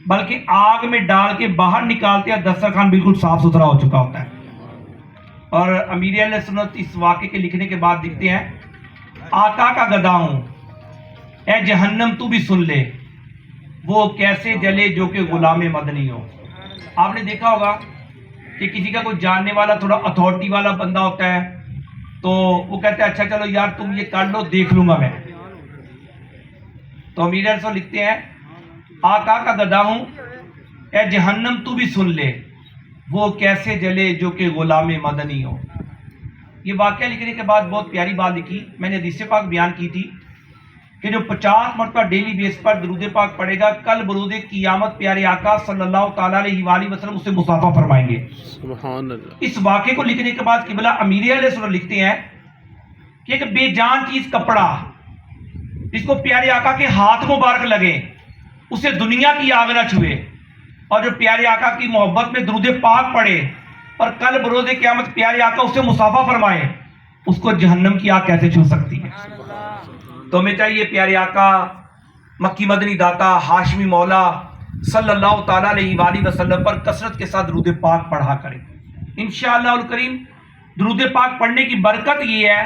بلکہ آگ میں ڈال کے باہر نکالتے ہیں، دسترخوان بالکل صاف ستھرا ہو چکا ہوتا ہے۔ اور امیر اہل سنت اس واقعے کے لکھنے کے بعد لکھتے ہیں، آقا کا گدا ہوں، اے جہنم تو بھی سن لے، وہ کیسے جلے جو کہ غلام مدنی ہو۔ آپ نے دیکھا ہوگا کہ کسی کا کوئی جاننے والا تھوڑا اتھارٹی والا بندہ ہوتا ہے تو وہ کہتا ہے اچھا چلو یار تم یہ کر لو، دیکھ لوں گا میں۔ تو امیر اہل سنت لکھتے ہیں، آقا کا گدا ہوں، اے جہنم تو بھی سن لے، وہ کیسے جلے جو کہ غلام مدنی ہو۔ یہ واقعہ لکھنے کے بعد بہت پیاری بات لکھی، میں نے حدیث پاک بیان کی تھی کہ جو 50 مرتبہ ڈیلی بیس پر درود پاک پڑھے گا، کل بروز قیامت پیارے آقا صلی اللہ تعالیٰ علیہ وآلہ وسلم اسے مصافحہ فرمائیں گے۔ سبحان اللہ۔ اس واقعے کو لکھنے کے بعد قبلہ امیر اہل سنت لکھتے ہیں کہ ایک بے جان چیز کپڑا جس کو پیارے آقا کے ہاتھ مبارک لگے، اسے دنیا کی آگ نہ چھوئے، اور جو پیارے آقا کی محبت میں درود پاک پڑھے اور کل بروز قیامت پیارے آقا اسے مصافحہ فرمائے، اس کو جہنم کی آگ کیسے چھو سکتی ہے؟ تو ہمیں چاہیے پیارے آقا مکی مدنی داتا ہاشمی مولا صلی اللہ تعالیٰ علیہ وآلہ وسلم پر کثرت کے ساتھ درود پاک پڑھا کریں۔ انشاءاللہ الکریم درود پاک پڑھنے کی برکت یہ ہے،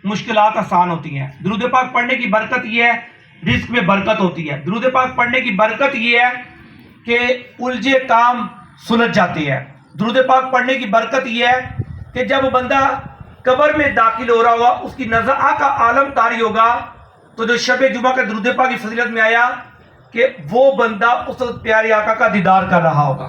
مشکلات آسان ہوتی ہیں۔ درود پاک پڑھنے کی برکت یہ ہے، رزق میں برکت ہوتی ہے۔ درود پاک پڑھنے کی برکت یہ ہے کہ الجھے کام سلجھ جاتے ہیں۔ درود پاک پڑھنے کی برکت یہ ہے کہ جب بندہ قبر میں داخل ہو رہا ہوگا، اس کی نزع کا عالم طاری ہوگا، تو جو شب جمعہ کا درود پاک کی فضیلت میں آیا کہ وہ بندہ اس وقت پیارے آقا کا دیدار کر رہا ہوگا۔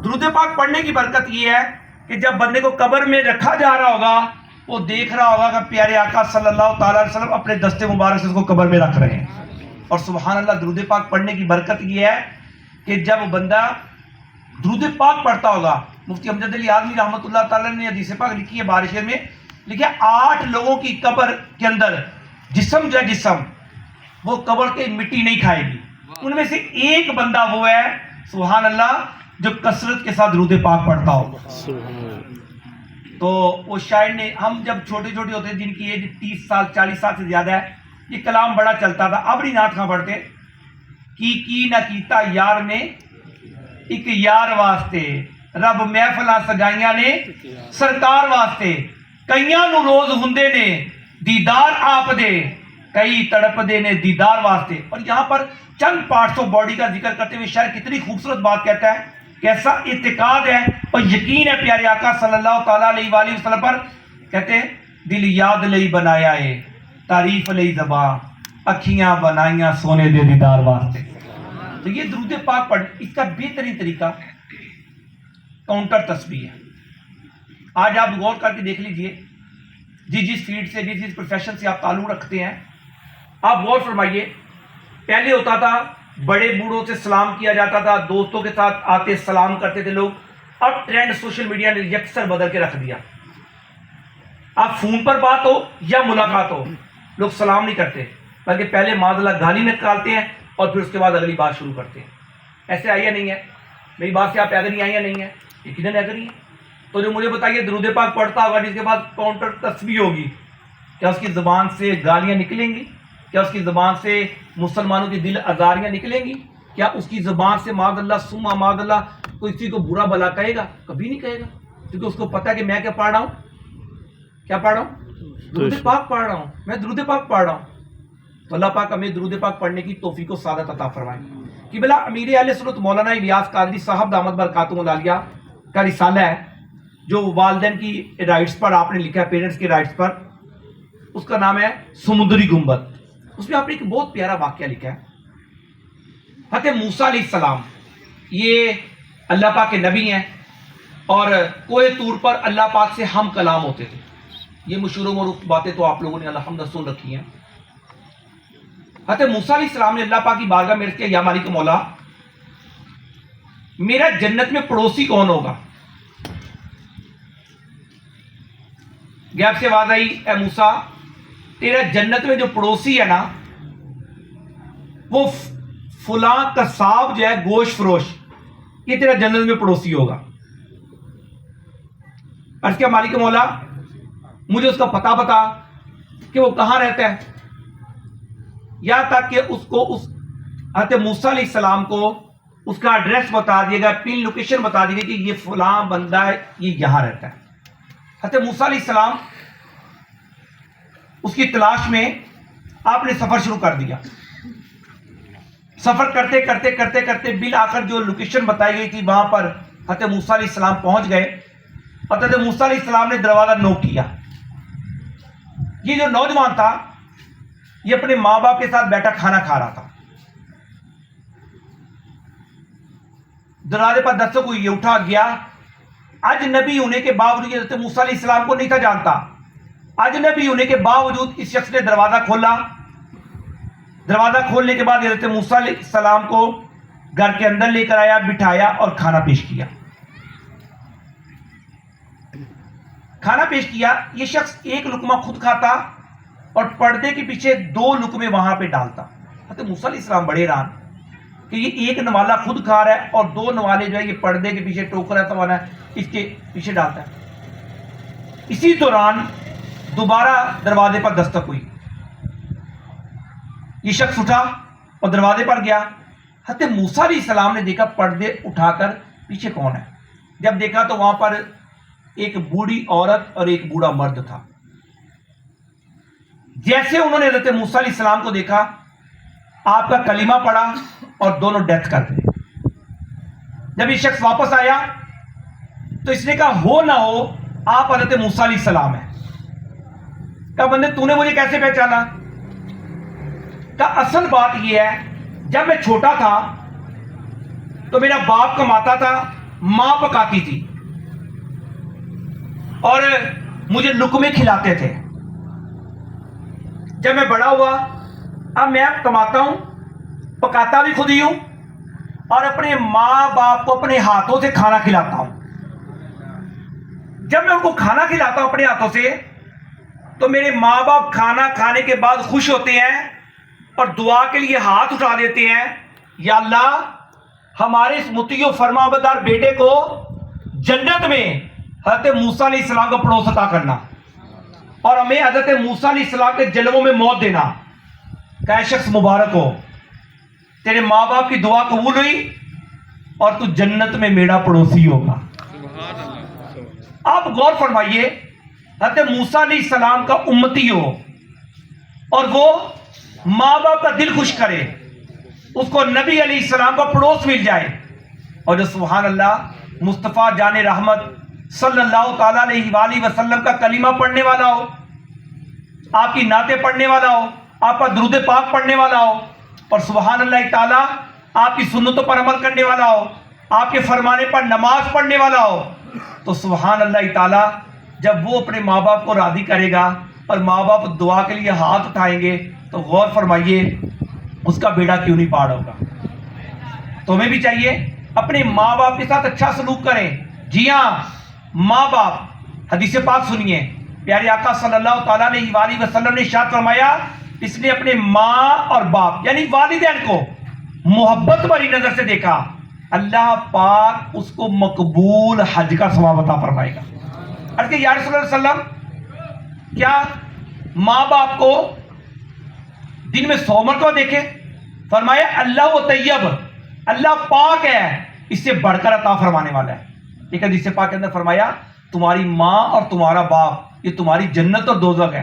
درود پاک پڑھنے کی برکت یہ ہے کہ جب بندے کو قبر میں رکھا جا رہا ہوگا، وہ دیکھ رہا ہوگا کہ پیارے آقا صلی اللہ تعالیٰ علیہ وسلم اپنے دستے مبارک سے اس کو قبر میں رکھ رہے ہیں۔ اور سبحان اللہ درود پاک پڑھنے کی برکت یہ ہے کہ جب بندہ درود پاک پڑھتا ہوگا، مفتی امجد علی اعظمی رحمۃ اللہ تعالیٰ نے حدیث پاک لکھی ہے بارشے میں، لکھا 8 لوگوں کی قبر کے اندر جسم جو ہے جسم وہ قبر کے مٹی نہیں کھائے گی، ان میں سے ایک بندہ وہ ہے سبحان اللہ جو کثرت کے ساتھ درود پاک پڑھتا ہوگا۔ تو وہ شاعر نے، ہم جب چھوٹے چھوٹے ہوتے جن کی ایج 30 سال 40 سال سے زیادہ ہے، یہ کلام بڑا چلتا تھا، اب نہیں نعت کہاں پڑھتے، کی نہ کیتا یار نے ایک یار واسطے، رب محفلاں سجائیاں نے سرکار واسطے، کئیاں نو روز ہندے نے دیدار آپ دے، کئی تڑپ دے نے دیدار واسطے۔ اور یہاں پر چند پارٹس آف باڈی کا ذکر کرتے ہوئے شاعر کتنی خوبصورت بات کہتا ہے، کیسا اعتقاد ہے اور یقین ہے پیارے آقا صلی اللہ تعالیٰ علیہ وآلہ وسلم پر، کہتے ہیں دل یاد لئی بنایا ہے، تعریف لئی زباں، اکھیاں بنائیاں سونے دے دیدار واسطے۔ تو یہ درود پاک پڑھ، اس کا بہترین طریقہ کاؤنٹر تسبیح ہے۔ آج آپ غور کر کے دیکھ لیجئے، جس فیلڈ سے جس پروفیشن سے آپ تعلق رکھتے ہیں، آپ غور فرمائیے، پہلے ہوتا تھا بڑے بوڑھوں سے سلام کیا جاتا تھا، دوستوں کے ساتھ آتے سلام کرتے تھے لوگ، اب ٹرینڈ سوشل میڈیا نے یکسر بدل کے رکھ دیا، اب فون پر بات ہو یا ملاقات ہو لوگ سلام نہیں کرتے، بلکہ پہلے معاذ اللہ گالی نکالتے ہیں اور پھر اس کے بعد اگلی بات شروع کرتے ہیں۔ ایسے آئی یا نہیں ہے؟ میری بات سے آپ ایگری آئی یا نہیں ہے؟ یقیناً ایگری ہے۔ تو جو مجھے بتائیے درود پاک پڑھتا ہوگا جس کے بعد کاؤنٹر تسبیح ہوگی، کیا اس کی زبان سے گالیاں نکلیں گی؟ کیا اس کی زبان سے مسلمانوں کی دل آزاریاں نکلیں گی؟ کیا اس کی زبان سے معاذ اللہ ثم معاذ اللہ کوئی کسی کو برا بلا کہے گا؟ کبھی نہیں کہے گا، کیونکہ اس کو پتہ ہے کہ میں کیا پڑھ رہا ہوں، کیا پڑھ رہا ہوں؟ درود پاک پڑھ رہا ہوں، میں درود پاک پڑھ رہا ہوں۔ تو اللہ پاک ہمیں درود پاک پڑھنے کی توفیق و سعادت عطا فرمائے۔ قبلہ امیر اہل سنت مولانا الیاس قادری صاحب دامت برکاتہم العالیہ کا رسالہ ہے جو والدین کی رائٹس پر آپ نے لکھا ہے، پیرنٹس کے رائٹس پر، اس کا نام ہے سمندری گنبد۔ اس میں آپ نے ایک بہت پیارا واقعہ لکھا ہے۔ حضرت موسیٰ علیہ السلام یہ اللہ پاک کے نبی ہیں اور کوہ طور پر اللہ پاک سے ہم کلام ہوتے تھے۔ یہ مشہور و معروف باتیں تو آپ لوگوں نے الحمد سن رکھی ہیں۔ حضرت موسیٰ علیہ السلام نے اللہ پاک کی بارگاہ میں عرض کیا، یا مالک مولا، میرا جنت میں پڑوسی کون ہوگا؟ غیب سے آواز آئی، اے موسیٰ، تیرا جنت میں جو پڑوسی ہے نا وہ فلاں قصاب جو ہے گوشت فروش، یہ تیرا جنت میں پڑوسی ہوگا۔ عرض کیا مالک مولا، مجھے اس کا پتہ بتا کہ وہ کہاں رہتا ہے، یا تک کہ اس کو اس حضرت موسیٰ علیہ السلام کو اس کا ایڈریس بتا دیا گیا, پن لوکیشن بتا دی گئی کہ یہ فلاں بندہ ہے, یہ یہاں رہتا ہے. حضرت موسیٰ علیہ السلام اس کی تلاش میں آپ نے سفر شروع کر دیا. سفر کرتے کرتے کرتے کرتے بالآخر جو لوکیشن بتائی گئی تھی وہاں پر حضرت موسیٰ علیہ السلام پہنچ گئے. حضرت موسیٰ علیہ السلام نے دروازہ نوک کیا. یہ جو نوجوان تھا یہ اپنے ماں باپ کے ساتھ بیٹھا کھانا کھا رہا تھا. دروازے پر دستک ہوئی, یہ اٹھا گیا. اجنبی ہونے کے باوجود حضرت موسیٰ علیہ السلام کو نہیں تھا جانتا. اجنبی ہونے کے باوجود اس شخص نے دروازہ کھولا. دروازہ کھولنے کے بعد حضرت موسیٰ علیہ السلام کو گھر کے اندر لے کر آیا, بٹھایا اور کھانا پیش کیا. کھانا پیش کیا. یہ شخص ایک لقمہ خود کھاتا اور پردے کے پیچھے 2 لقمے وہاں پہ ڈالتا. حضرت موسیٰ علیہ السلام بڑے حیران کہ یہ ایک نوالا خود کھا رہا ہے اور 2 نوالے جو ہے یہ پردے کے پیچھے ٹوکرا سوانا ہے اس کے پیچھے ڈالتا ہے. اسی دوران دوبارہ دروازے پر دستک ہوئی. یہ شخص اٹھا اور دروازے پر گیا. حضرت موسیٰ علیہ السلام نے دیکھا پردے اٹھا کر پیچھے کون ہے. جب دیکھا تو وہاں پر ایک بوڑھی عورت اور ایک بوڑھا مرد تھا. جیسے انہوں نے حضرت موسیٰ علیہ السلام کو دیکھا آپ کا کلمہ پڑھا اور دونوں ڈیتھ کر گئے. جب یہ شخص واپس آیا تو اس نے کہا ہو نہ ہو آپ حضرت موسیٰ علیہ السلام ہیں. کہا بندے تو نے مجھے کیسے پہچانا؟ کہا اصل بات یہ ہے جب میں چھوٹا تھا تو میرا باپ کماتا تھا, ماں پکاتی تھی اور مجھے لقمے کھلاتے تھے. جب میں بڑا ہوا اب میں کماتا ہوں, پکاتا بھی خود ہی ہوں اور اپنے ماں باپ کو اپنے ہاتھوں سے کھانا کھلاتا ہوں. جب میں ان کو کھانا کھلاتا ہوں اپنے ہاتھوں سے تو میرے ماں باپ کھانا کھانے کے بعد خوش ہوتے ہیں اور دعا کے لیے ہاتھ اٹھا دیتے ہیں, یا اللہ ہمارے اس مطیع و فرمانبردار بیٹے کو جنت میں حضرت موسیٰ علیہ السلام کا پڑوس عطا کرنا اور ہمیں حضرت موسیٰ علیہ السلام کے جلووں میں موت دینا. کہ اے شخص مبارک ہو, تیرے ماں باپ کی دعا قبول ہوئی اور تو جنت میں میرا پڑوسی ہوگا. آپ غور فرمائیے, حضرت موسیٰ علیہ السلام کا امتی ہو اور وہ ماں باپ کا دل خوش کرے, اس کو نبی علیہ السلام کا پڑوس مل جائے, اور جو سبحان اللہ مصطفیٰ جان رحمت صلی اللہ تعالیٰ علیہ وآلہ وسلم کا کلمہ پڑھنے والا ہو, آپ کی نعتیں پڑھنے والا ہو, آپ کا درود پاک پڑھنے والا ہو, اور سبحان اللہ تعالیٰ آپ کی سنتوں پر عمل کرنے والا ہو, آپ کے فرمانے پر نماز پڑھنے والا ہو, تو سبحان اللہ تعالیٰ جب وہ اپنے ماں باپ کو راضی کرے گا اور ماں باپ دعا کے لیے ہاتھ اٹھائیں گے تو غور فرمائیے اس کا بیڑا کیوں نہیں پار ہوگا. تو ہمیں بھی چاہیے اپنے ماں باپ کے ساتھ اچھا سلوک کریں. جی ہاں, ماں باپ, حدیث پاک سنیے, پیارے آقا صلی اللہ تعالیٰ علیہ وآلہ وسلم نے ارشاد فرمایا اس نے اپنے ماں اور باپ یعنی والدین کو محبت بھری نظر سے دیکھا, اللہ پاک اس کو مقبول حج کا ثواب عطا فرمائے گا. عرض کہ یا رسول اللہ صلی اللہ علیہ وسلم کیا ماں باپ کو دن میں 100 مرتبہ دیکھے؟ فرمایا اللہ و طیب, اللہ پاک ہے, اس سے بڑھ کر عطا فرمانے والا ہے. ایک حدیث پاک کے اندر فرمایا تمہاری ماں اور تمہارا باپ یہ تمہاری جنت اور دوزخ ہے.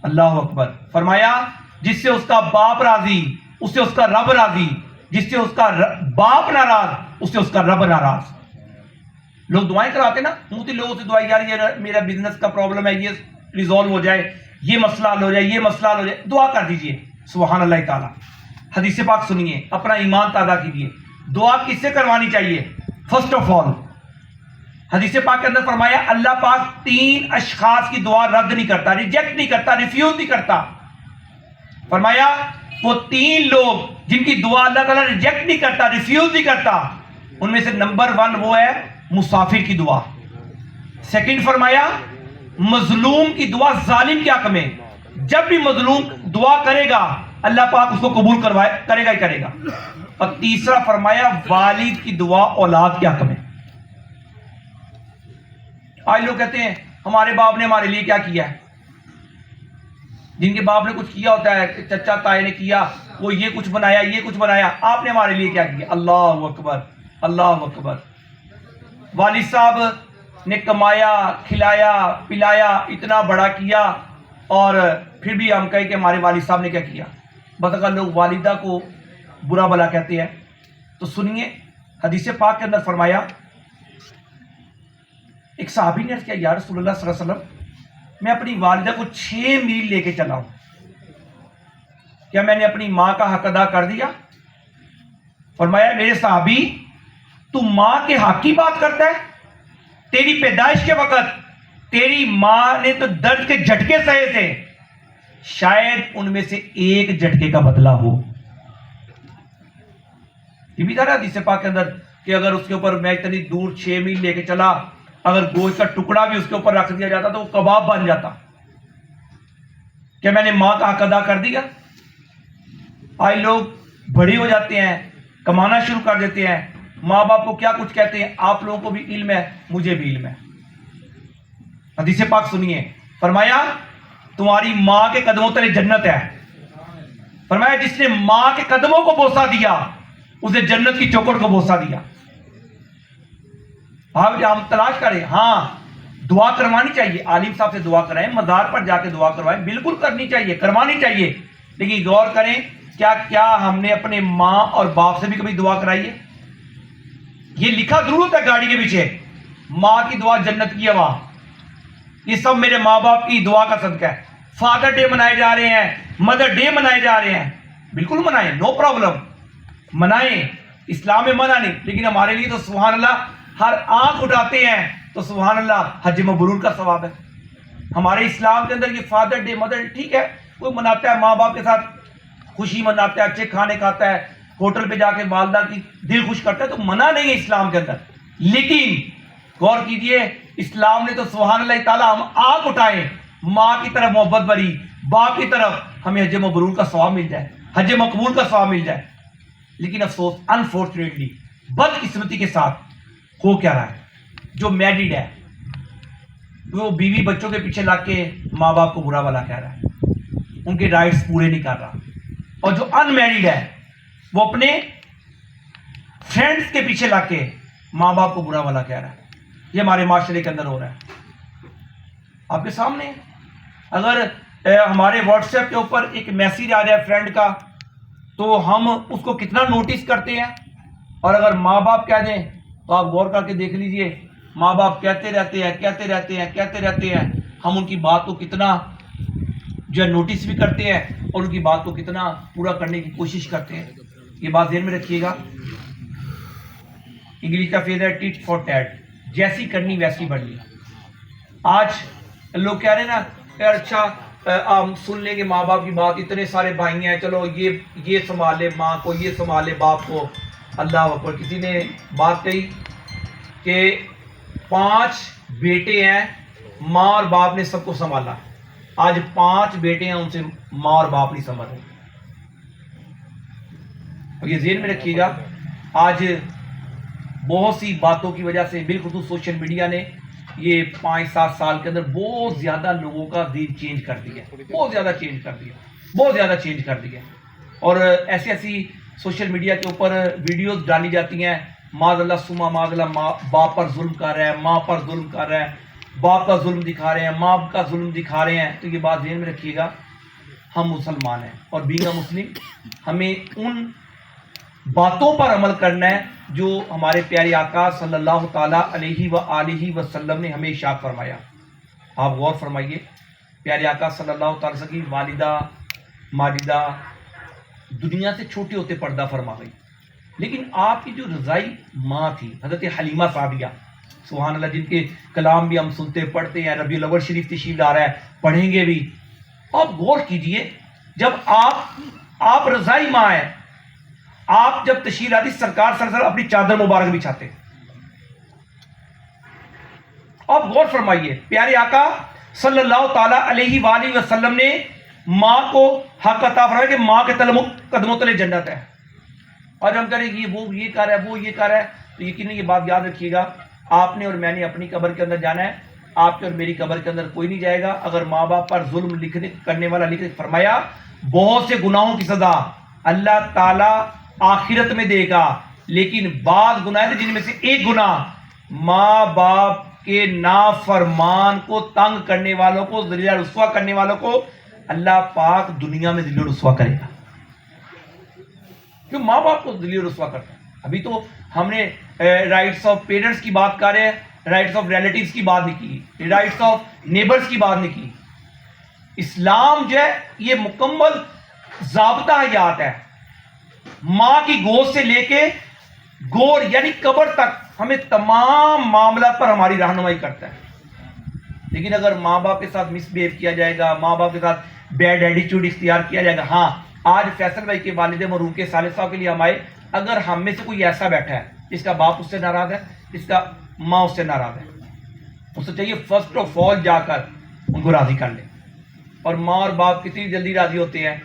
اللہ اکبر. فرمایا جس سے اس کا باپ راضی اس سے اس کا رب راضی, جس سے اس کا باپ ناراض اس سے اس کا رب ناراض. لوگ دعائیں کراتے نا, مفتی لوگوں سے دعائیں, یار یہ میرا بزنس کا پرابلم ہے, یہ ریزالو ہو جائے, یہ مسئلہ حل ہو جائے, یہ مسئلہ حل ہو جائے, دعا کر دیجئے. سبحان اللہ تعالیٰ. حدیث پاک سنیے, اپنا ایمان تازہ کیجیے. دعا کس سے کروانی چاہیے؟ فرسٹ آف آل حدیث پاک کے اندر فرمایا اللہ پاک 3 اشخاص کی دعا رد نہیں کرتا, ریجیکٹ نہیں کرتا, ریفیوز نہیں کرتا. فرمایا وہ 3 لوگ جن کی دعا اللہ تعالیٰ ریجیکٹ نہیں کرتا, ریفیوز نہیں کرتا, ان میں سے نمبر 1 وہ ہے مسافر کی دعا. سیکنڈ فرمایا مظلوم کی دعا ظالم کے حق میں, جب بھی مظلوم دعا کرے گا اللہ پاک اس کو قبول کرے گا ہی کرے گا. اور تیسرا فرمایا والد کی دعا اولاد کے حق میں. آج لوگ کہتے ہیں ہمارے باپ نے ہمارے لیے کیا کیا ہے. جن کے باپ نے کچھ کیا ہوتا ہے, چچا تائے نے کیا, وہ یہ کچھ بنایا، یہ کچھ بنایا، آپ نے ہمارے لیے کیا کیا؟ اللہ اکبر، اللہ اکبر۔ والد صاحب نے کمایا، کھلایا پلایا، اتنا بڑا کیا، اور پھر بھی ہم کہیں کہ ہمارے والد صاحب نے کیا کیا؟ بس اگر لوگ والدہ کو برا بلا کہتے ہیں تو سنیے، حدیث پاک کے اندر فرمایا، ایک صحابی نے عرض کیا، یا رسول اللہ صلی اللہ علیہ وسلم، میں اپنی والدہ کو 6 میل لے کے چلا ہوں، کیا میں نے اپنی ماں کا حق ادا کر دیا؟ فرمایا، میرے صحابی، تو ماں کے حق کی بات کرتا ہے؟ تیری پیدائش کے وقت تیری ماں نے تو درد کے جھٹکے سہے تھے، شاید ان میں سے ایک جھٹکے کا بدلہ ہو۔ یہ بھی تھا نا حدیث پاک کے اندر کہ اگر اس کے اوپر میں اتنی دور 6 میل لے کے چلا، اگر گوشت کا ٹکڑا بھی اس کے اوپر رکھ دیا جاتا تو وہ کباب بن جاتا۔ کیا میں نے ماں کا حق ادا کر دیا؟ آج لوگ بڑے ہو جاتے ہیں، کمانا شروع کر دیتے ہیں، ماں باپ کو کیا کچھ کہتے ہیں۔ آپ لوگوں کو بھی علم ہے، مجھے بھی علم ہے۔ حدیث پاک سنیے، فرمایا، تمہاری ماں کے قدموں تلے جنت ہے۔ فرمایا، جس نے ماں کے قدموں کو بوسہ دیا اسے جنت کی چوکھٹ کو بوسہ دیا۔ ہم تلاش کریں، ہاں دعا کروانی چاہیے، عالم صاحب سے دعا کرائیں، مزار پر جا کے دعا کروائیں، بالکل کرنی چاہیے، کروانی چاہیے، لیکن غور کریں کیا ہم نے اپنے ماں اور باپ سے بھی کبھی دعا کرائی ہے؟ یہ لکھا ضرور ہے گاڑی کے پیچھے، ماں کی دعا جنت کی ہوا۔ یہ سب میرے ماں باپ کی دعا کا صدقہ ہے۔ فادر ڈے منائے جا رہے ہیں، مدر ڈے منائے جا رہے ہیں، بالکل منائیں، نو پرابلم، منائیں، اسلام میں منع نہیں، لیکن ہمارے لیے تو سبحان اللہ ہر آنکھ اٹھاتے ہیں تو سبحان اللہ حج مبرور کا ثواب ہے۔ ہمارے اسلام کے اندر یہ فادر ڈے، مدر ڈے، ٹھیک ہے، کوئی مناتا ہے، ماں باپ کے ساتھ خوشی مناتا ہے، اچھے کھانے کھاتا ہے، ہوٹل پہ جا کے والدہ کی دل خوش کرتا ہے، تو منع نہیں ہے اسلام کے اندر، لیکن غور کیجئے اسلام نے تو سبحان اللہ تعالیٰ ہم آنکھ اٹھائیں، ماں کی طرف محبت بری، باپ کی طرف، ہمیں حج مبرور کا ثواب مل جائے، حج مقبول کا ثواب مل جائے، لیکن افسوس، انفارچونیٹلی، بدقسمتی کے ساتھ ہو کیا رہا ہے، جو میرڈ ہے وہ بیوی بچوں کے پیچھے لگ کے ماں باپ کو برا بھلا کہہ رہا ہے، ان کے رائٹس پورے نہیں کر رہا، اور جو ان میرڈ ہے وہ اپنے فرینڈز کے پیچھے لگ کے ماں باپ کو برا بھلا کہہ رہا ہے۔ یہ ہمارے معاشرے کے اندر ہو رہا ہے، آپ کے سامنے۔ اگر ہمارے واٹس ایپ کے اوپر ایک میسیج آ جائے فرینڈ کا تو ہم اس کو کتنا نوٹس کرتے ہیں، اور اگر ماں باپ کہہ دیں تو آپ غور کر کے دیکھ لیجئے، ماں باپ کہتے رہتے ہیں، ہم ان کی بات کو کتنا جو ہے نوٹس بھی کرتے ہیں اور ان کی بات کو کتنا پورا کرنے کی کوشش کرتے ہیں۔ یہ بات ذہن میں رکھیے گا، انگلش کا فیز ہے ٹیٹ فار ٹیٹ، جیسی کرنی ویسی بڑھنی۔ آج لوگ کہہ رہے ہیں نا یار اچھا ہم سن لیں گے ماں باپ کی بات، اتنے سارے بھائی ہیں، چلو یہ سنبھالے ماں کو، یہ سنبھالے باپ کو۔ اللہ اکبر، کسی نے بات کہی کہ 5 بیٹے ہیں، ماں اور باپ نے سب کو سنبھالا، آج 5 بیٹے ہیں، ان سے ماں اور باپ نہیں سنبھال رہے۔ اور یہ ذہن میں رکھیے گا، آج بہت سی باتوں کی وجہ سے، بالخصوص سوشل میڈیا نے یہ 5-7 سال کے اندر بہت زیادہ لوگوں کا دین چینج کر دیا، بہت زیادہ چینج کر دیا، اور ایسی سوشل میڈیا کے اوپر ویڈیوز ڈالی جاتی ہیں، معاذ اللہ سما معاذ اللہ، باپ پر ظلم کر رہا ہے، ماں پر ظلم کر رہا ہے، باپ کا ظلم دکھا رہے ہیں، ماں کا ظلم دکھا رہے ہیں۔ تو یہ بات ذہن میں رکھیے گا، ہم مسلمان ہیں، اور بینگ اے مسلم ہمیں ان باتوں پر عمل کرنا ہے جو ہمارے پیارے آقا صلی اللہ تعالیٰ علیہ وآلہ وسلم نے ہمیں ارشاد فرمایا۔ آپ غور فرمائیے، پیارے آقا صلی اللہ تعالیٰ وسلم کی والدہ ماجدہ دنیا سے چھوٹے ہوتے پردہ فرما گئی، لیکن آپ کی جو رضائی ماں تھی حضرت حلیمہ سعدیہ، سبحان اللہ، جن کے کلام بھی ہم سنتے پڑھتے ہیں، ربیع الاول شریف تشریف لا رہا ہے، پڑھیں گے بھی۔ آپ غور کیجئے، جب آپ رضائی ماں ہیں، آپ جب تشریف لاتی سرکار صلی اللہ علیہ وسلم اپنی چادر مبارک بچھاتے۔ آپ غور فرمائیے، پیارے آقا صلی اللہ تعالیٰ علیہ وآلہ وسلم نے ماں کو حق عطا فرمایا کہ ماں کے قدموں تلے جنت ہے، اور ہم کہیں گے وہ یہ کر رہا ہے، وہ یہ کر رہا ہے، تو یقیناً یہ بات یاد رکھیے گا، آپ نے اور میں نے اپنی قبر کے اندر جانا ہے، آپ کے اور میری قبر کے اندر کوئی نہیں جائے گا۔ اگر ماں باپ پر ظلم کرنے والا لکھنے فرمایا بہت سے گناہوں کی سزا اللہ تعالیٰ آخرت میں دے گا، لیکن بعض گناہ ہیں جن میں سے ایک گناہ ماں باپ کے نافرمان کو تنگ کرنے والوں کو، ذلیل و رسوا کرنے والوں کو اللہ پاک دنیا میں ذلیل و رسوا کرے گا. کیوں ماں باپ کو ذلیل و رسوا کرتا ہے؟ ابھی تو ہم نے رائٹس آف پیرنٹس کی بات کر رہے ہیں، رائٹس آف ریلیٹیوز کی بات نہیں کی، رائٹس آف نیبرز کی بات نہیں کی. اسلام جو ہے یہ مکمل ضابطہ حیات ہے. ماں کی گود سے لے کے گور یعنی قبر تک ہمیں تمام معاملات پر ہماری رہنمائی کرتا ہے. لیکن اگر ماں باپ کے ساتھ مس بہیو کیا جائے گا، ماں باپ کے ساتھ بیڈ ایٹیٹیوڈ اختیار کیا جائے گا. ہاں آج فیصل بھائی کے والد مرحوم کے صالح صاحب کے لیے ہم آئے، اگر ہم میں سے کوئی ایسا بیٹھا ہے جس کا باپ اس سے ناراض ہے، جس کا ماں اس سے ناراض ہے، اس سے چاہیے فرسٹ آف آل جا کر ان کو راضی کر لے. اور ماں اور باپ کتنی جلدی راضی ہوتے ہیں.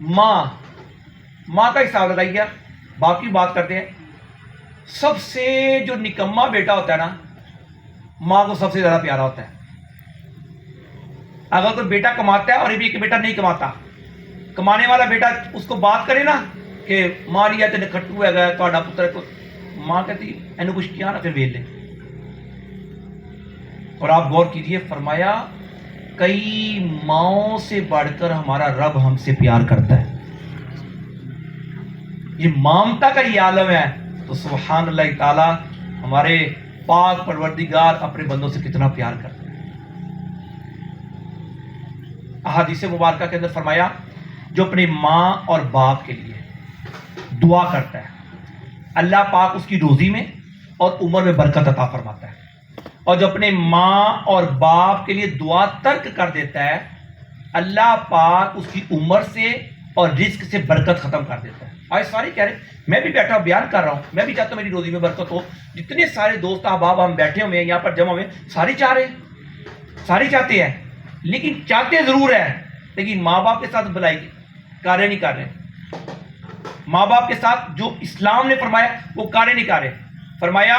ماں کا حساب لگائیے، باپ کی بات کرتے ہیں. سب سے جو نکما بیٹا ہوتا ہے نا، ماں کو سب سے زیادہ پیارا ہوتا ہے. اگر کوئی بیٹا کماتا ہے اور یہ بھی ایک بیٹا نہیں کماتا، کمانے والا بیٹا اس کو بات کرے نا کہ ماں لیا تین کھٹو ہے گیا تو پتر کو، ماں کہتی اینو کچھ کیا نا پھر ویل لے. اور آپ غور کیجئے، فرمایا کئی ماؤں سے بڑھ کر ہمارا رب ہم سے پیار کرتا ہے. یہ مامتا کا یہ عالم ہے تو سبحان اللہ تعالی ہمارے پاک پروردگار اپنے بندوں سے کتنا پیار کرتا ہے. احادیث مبارکہ کے اندر فرمایا جو اپنے ماں اور باپ کے لیے دعا کرتا ہے اللہ پاک اس کی روزی میں اور عمر میں برکت عطا فرماتا ہے، اور جو اپنے ماں اور باپ کے لیے دعا ترک کر دیتا ہے اللہ پاک اس کی عمر سے اور رزق سے برکت ختم کر دیتا ہے. آج سارے کہہ رہے، میں بھی بیٹھا بیان کر رہا ہوں، میں بھی چاہتا ہوں میری روزی میں برکت ہو. جتنے سارے دوست احباب ہم بیٹھے ہوئے ہیں یہاں پر جمع ہوئے، سارے چاہ رہے ہیں، سارے چاہتے ہیں، لیکن چاہتے ضرور ہیں لیکن ماں باپ کے ساتھ بھلائی کارے نہیں کر رہے. ماں باپ کے ساتھ جو اسلام نے فرمایا وہ کارے نہیں کر رہے. فرمایا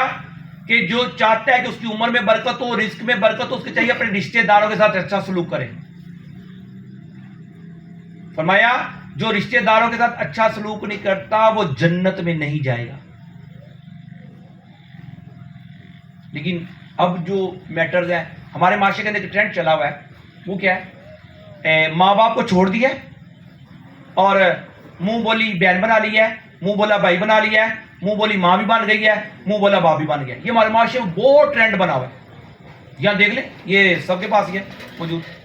کہ جو چاہتا ہے کہ اس کی عمر میں برکت ہو، رزق میں برکت ہو، اس کے چاہیے اپنے رشتہ داروں کے ساتھ اچھا سلوک کرے. فرمایا جو رشتہ داروں کے ساتھ اچھا سلوک نہیں کرتا وہ جنت میں نہیں جائے گا. لیکن اب جو میٹرز ہیں ہمارے معاشرے کے اندر ایک ٹرینڈ چلا ہوا ہے، وہ کیا ہے؟ ماں باپ کو چھوڑ دیا اور منہ بولی بہن بنا لی ہے، منہ بولا بھائی بنا لیا ہے، منہ بولی ماں بھی بن گئی ہے، منہ بولا باپ بھی بن گیا. یہ ہمارے معاشرے میں بہت ٹرینڈ بنا ہوا ہے. یہاں دیکھ لیں، یہ سب کے پاس یہ موجود.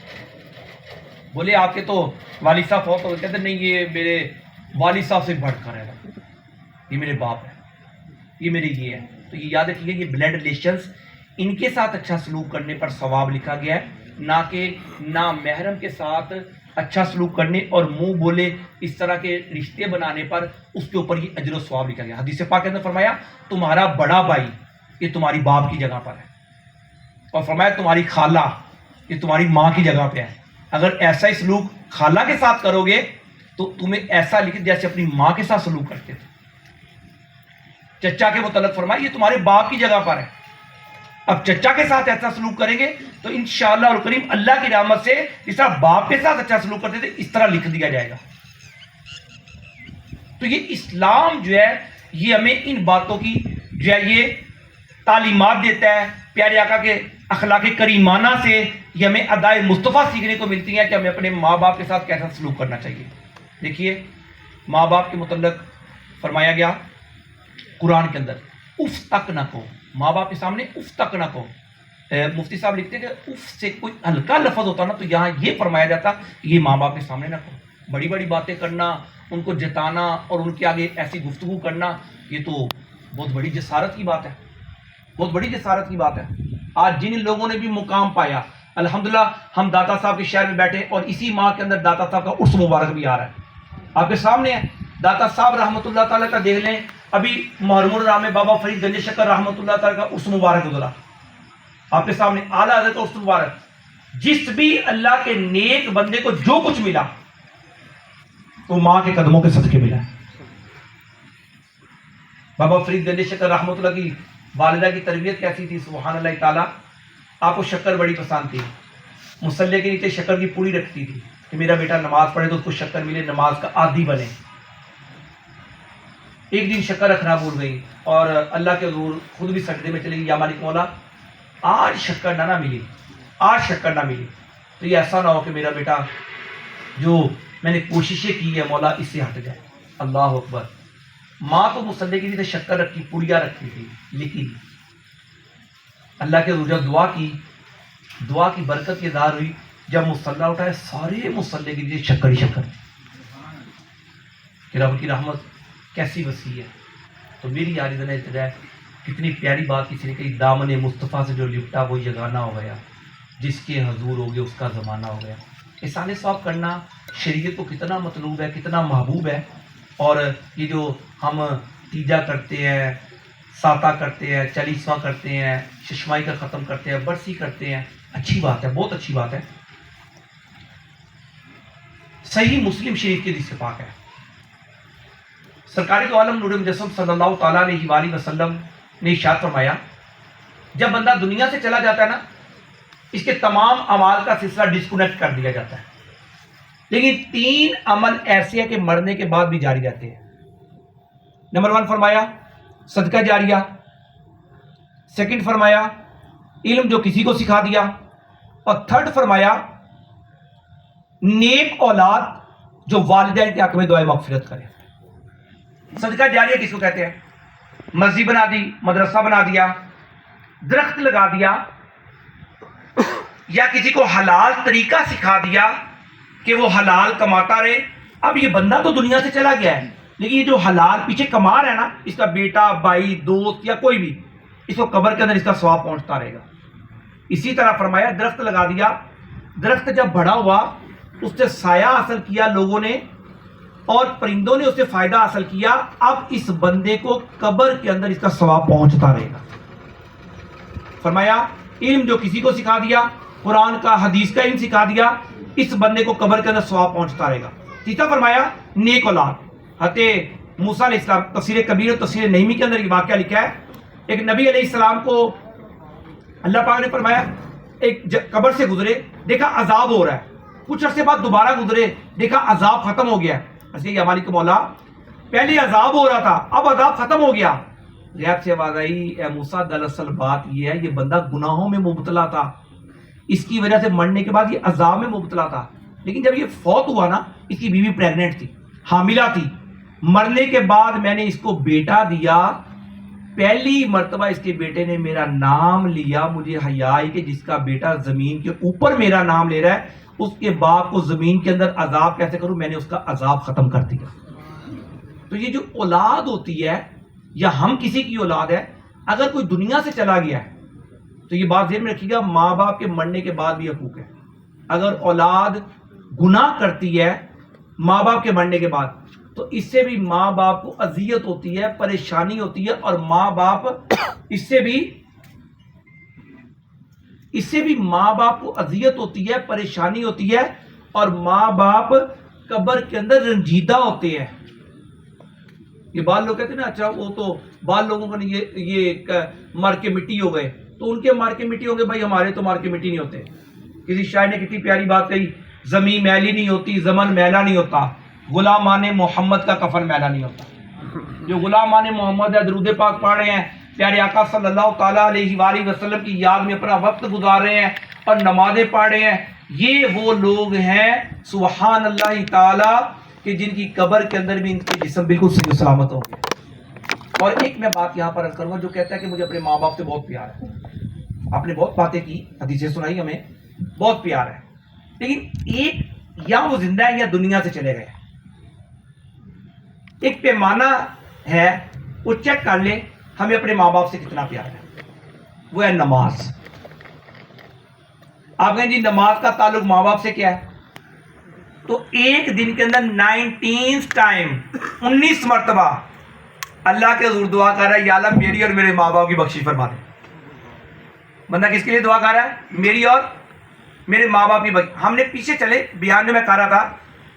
بولے آپ کے تو والد صاحب فوت ہو گئے، کہتے نہیں یہ میرے والد صاحب سے بڑھ کر ہے، یہ میرے باپ ہے، یہ میرے یہ ہے. تو یہ یاد رکھیے یہ بلڈ ریلیشنز، ان کے ساتھ اچھا سلوک کرنے پر ثواب لکھا گیا ہے، نہ کہ نامحرم کے ساتھ اچھا سلوک کرنے اور منہ بولے اس طرح کے رشتے بنانے پر اس کے اوپر یہ اجر و ثواب لکھا گیا. حدیث پاک کے اندر فرمایا تمہارا بڑا بھائی یہ تمہاری باپ کی جگہ پر ہے، اور فرمایا تمہاری خالہ یہ تمہاری ماں کی جگہ پہ ہے. اگر ایسا ہی سلوک خالہ کے ساتھ کرو گے تو تمہیں ایسا لکھ جیسے اپنی ماں کے ساتھ سلوک کرتے تھے. چچا کے متعلق فرمایا یہ تمہارے باپ کی جگہ پر ہے. اب چچا کے ساتھ ایسا سلوک کریں گے تو انشاءاللہ الکریم اللہ کی رحمت سے جس طرح باپ کے ساتھ اچھا سلوک کرتے تھے اس طرح لکھ دیا جائے گا. تو یہ اسلام جو ہے یہ ہمیں ان باتوں کی جو ہے یہ تعلیمات دیتا ہے. پیارے آقا کے اخلاق کریمانہ سے یہ ہمیں ادائے مصطفیٰ سیکھنے کو ملتی ہیں کہ ہمیں اپنے ماں باپ کے ساتھ کیسا سلوک کرنا چاہیے. دیکھیے ماں باپ کے متعلق فرمایا گیا قرآن کے اندر اف تک نہ کہو. ماں باپ کے سامنے اف تک نہ کہو. مفتی صاحب لکھتے ہیں کہ اف سے کوئی ہلکا لفظ ہوتا نا تو یہاں یہ فرمایا جاتا یہ ماں باپ کے سامنے نہ کہو. بڑی بڑی باتیں کرنا، ان کو جتانا اور ان کے آگے ایسی گفتگو کرنا یہ تو بہت بڑی جسارت کی بات ہے، بہت بڑی جسارت کی بات ہے. آج جن لوگوں نے بھی مقام پایا الحمدللہ، ہم داتا صاحب کے شہر میں بیٹھے اور اسی ماہ کے اندر داتا صاحب کا عرس مبارک بھی آ رہا ہے. آپ کے سامنے ہے داتا صاحب رحمۃ اللہ تعالیٰ کا. دیکھ لیں ابھی محرم الرام میں بابا فرید گنج شکر رحمۃ اللہ تعالیٰ کا عرس مبارک گزرا. آپ کے سامنے اعلیٰ حضرت عرس مبارک. جس بھی اللہ کے نیک بندے کو جو کچھ ملا وہ ماں کے قدموں کے صدقے ملا. بابا فرید گنج شکر رحمۃ اللہ کی والدہ کی تربیت کیسی تھی سبحان اللہ تعالیٰ. آپ کو شکر بڑی پسند تھی، مصلے کے نیچے شکر کی پوری رکھتی تھی کہ میرا بیٹا نماز پڑھے تو اس کو شکر ملے، نماز کا عادی بنے. ایک دن شکر رکھنا بھول گئی اور اللہ کے حضور خود بھی سجدے میں چلی گئی، یا مالک مولا آج شکر نہ ملی، آج شکر نہ ملی، تو یہ ایسا نہ ہو کہ میرا بیٹا جو میں نے کوششیں کی ہے مولا اس سے ہٹ جائے۔ اللہ اکبر۔ ماں تو مصلی کی تھی، شکر رکھی، پڑیا رکھی تھی، لیکن اللہ کے حضور جب دعا کی برکت کی اظہار ہوئی، جب مصلی اٹھائے سارے مصلی کی تھی شکر ہی شکر، کہ رب کی رحمت کیسی وسیع ہے۔ تو میری عارضانہ ابتدا ہے، کتنی پیاری بات کسی نے کہی، دامن مصطفیٰ سے جو لپٹا وہ یگانہ ہو گیا، جس کے حضور ہو گئے اس کا زمانہ ہو گیا۔ احسان ثواب کرنا شریعت کو کتنا مطلوب ہے، کتنا محبوب ہے، اور یہ جو ہم تیجا کرتے ہیں، ساتا کرتے ہیں، چالیسواں کرتے ہیں، ششمائی کا ختم کرتے ہیں، برسی کرتے ہیں، اچھی بات ہے، بہت اچھی بات ہے۔ صحیح مسلم شریف کی حدیث پاک ہے، سرکار دو عالم نور مجسم صلی اللہ تعالیٰ علیہ وآلہ وسلم نے ارشاد فرمایا، جب بندہ دنیا سے چلا جاتا ہے نا، اس کے تمام اعمال کا سلسلہ ڈسکنیکٹ کر دیا جاتا ہے، لیکن 3 عمل ایسے ہیں کہ مرنے کے بعد بھی جاری رہتے ہیں۔ نمبر 1 فرمایا صدقہ جاریہ، سیکنڈ فرمایا علم جو کسی کو سکھا دیا، اور تھرڈ فرمایا نیک اولاد جو والدین کے حق میں دعائے مغفرت کرے۔ صدقہ جاریہ کس کو کہتے ہیں؟ مسجد بنا دی، مدرسہ بنا دیا، درخت لگا دیا، یا کسی کو حلال طریقہ سکھا دیا کہ وہ حلال کماتا رہے۔ اب یہ بندہ تو دنیا سے چلا گیا ہے، لیکن یہ جو حلال پیچھے کما رہا ہے نا، اس کا بیٹا، بھائی، دوست یا کوئی بھی، اس کو قبر کے اندر اس کا ثواب پہنچتا رہے گا۔ اسی طرح فرمایا درخت لگا دیا، درخت جب بڑا ہوا اس سے سایہ حاصل کیا لوگوں نے اور پرندوں نے اس سے فائدہ حاصل کیا، اب اس بندے کو قبر کے اندر اس کا ثواب پہنچتا رہے گا۔ فرمایا علم جو کسی کو سکھا دیا، قرآن کا حدیث کا علم سکھا دیا، اس بندے کو قبر کے اندر ثواب پہنچتا رہے گا۔ تیسرا فرمایا نیک اولاد۔ حضرت موسیٰ علیہ السلام تفسیر کبیر اور تفسیر نعیمی کے اندر یہ واقعہ لکھا ہے، ایک نبی علیہ السلام کو اللہ پاک نے فرمایا ایک قبر سے گزرے، دیکھا عذاب ہو رہا ہے، کچھ عرصے بعد دوبارہ گزرے، دیکھا عذاب ختم ہو گیا ہے۔ یا مالک مولا پہلے عذاب ہو رہا تھا، اب عذاب ختم ہو گیا۔ غیب سے آواز آئی، اے موسیٰ دراصل بات یہ ہے، یہ بندہ گناہوں میں مبتلا تھا، اس کی وجہ سے مرنے کے بعد یہ عذاب میں مبتلا تھا، لیکن جب یہ فوت ہوا نا، اس کی بیوی پریگننٹ تھی، حاملہ تھی، مرنے کے بعد میں نے اس کو بیٹا دیا، پہلی مرتبہ اس کے بیٹے نے میرا نام لیا، مجھے حیا آئی کہ جس کا بیٹا زمین کے اوپر میرا نام لے رہا ہے، اس کے باپ کو زمین کے اندر عذاب کیسے کروں، میں نے اس کا عذاب ختم کر دیا۔ تو یہ جو اولاد ہوتی ہے یا ہم کسی کی اولاد ہے، اگر کوئی دنیا سے چلا گیا ہے تو یہ بات ذہن میں رکھیے گا، ماں باپ کے مرنے کے بعد بھی حقوق ہے۔ اگر اولاد گناہ کرتی ہے ماں باپ کے مرنے کے بعد تو اس سے بھی ماں باپ کو اذیت ہوتی ہے، پریشانی ہوتی ہے، اور ماں باپ اس سے بھی ماں باپ کو اذیت ہوتی ہے، پریشانی ہوتی ہے، اور ماں باپ قبر کے اندر رنجیدہ ہوتے ہیں۔ یہ بعض لوگ کہتے ہیں نا، اچھا وہ تو بعض لوگوں کو یہ مر کے مٹی ہو گئے، تو ان کے مر کے مٹی ہو گئے، بھائی ہمارے تو مر کے مٹی نہیں ہوتے۔ کسی شاعر نے کتنی پیاری بات کہی، زمین میلی نہیں ہوتی، زمن میلا نہیں ہوتا، غلامان محمد کا کفن میلا نہیں ہوتا۔ جو غلامان محمد ہے، درود پاک پڑھ رہے ہیں، پیارے آقا صلی اللہ تعالیٰ علیہ وآلہ وسلم کی یاد میں اپنا وقت گزار رہے ہیں اور نمازیں پڑھ رہے ہیں، یہ وہ لوگ ہیں سبحان اللہ تعالیٰ کہ جن کی قبر کے اندر بھی ان کے جسم بالکل صحیح و سلامت ہوں گے۔ اور ایک میں بات یہاں پر عرض کروں گا، جو کہتا ہے کہ مجھے اپنے ماں باپ سے بہت پیار ہے، آپ نے بہت باتیں کی، حدیثیں سنائی ہمیں، بہت پیار ہے، لیکن ایک یا وہ زندہ ہے یا دنیا سے چلے گئے، ایک پیمانہ ہے، وہ چیک کر لیں ہمیں اپنے ماں باپ سے کتنا پیار ہے، وہ ہے نماز۔ آپ کہیں جی نماز کا تعلق ماں باپ سے کیا ہے؟ تو ایک دن کے اندر 19 مرتبہ اللہ کے حضور دعا کر رہا ہے، یا اللہ میری اور میرے ماں باپ کی بخشش فرما دے۔ بندہ کس کے لیے دعا کر رہا ہے؟ میری اور میرے ماں باپ کی بخشش۔ ہم نے پیچھے چلے بیان میں کہہ رہا تھا،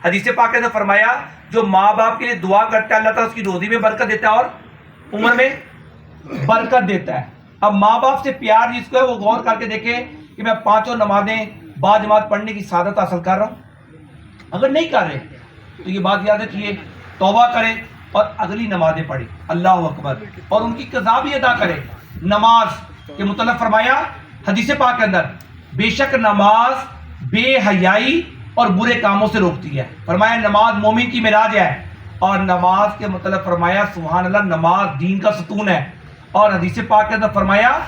حدیث پاک نے فرمایا جو ماں باپ کے لیے دعا کرتا ہے اللہ تعالیٰ اس کی روزی میں برکت دیتا ہے اور عمر میں برکت دیتا ہے۔ اب ماں باپ سے پیار جس کو ہے وہ غور کر کے دیکھیں کہ میں 5 نمازیں با جماعت پڑھنے کی سعادت حاصل کر رہا ہوں، اگر نہیں کر رہے تو یہ بات یاد رکھیے، توبہ کریں اور اگلی نمازیں پڑھے، اللہ اکبر، اور ان کی قضا بھی ادا کرے۔ نماز کے متعلق فرمایا حدیث پاک کے اندر، بے شک نماز بے حیائی اور برے کاموں سے روکتی ہے۔ فرمایا نماز مومن کی معراج ہے، اور نماز کے متعلق فرمایا سبحان اللہ نماز دین کا ستون ہے۔ اور حدیث پاک کے اندر فرمایا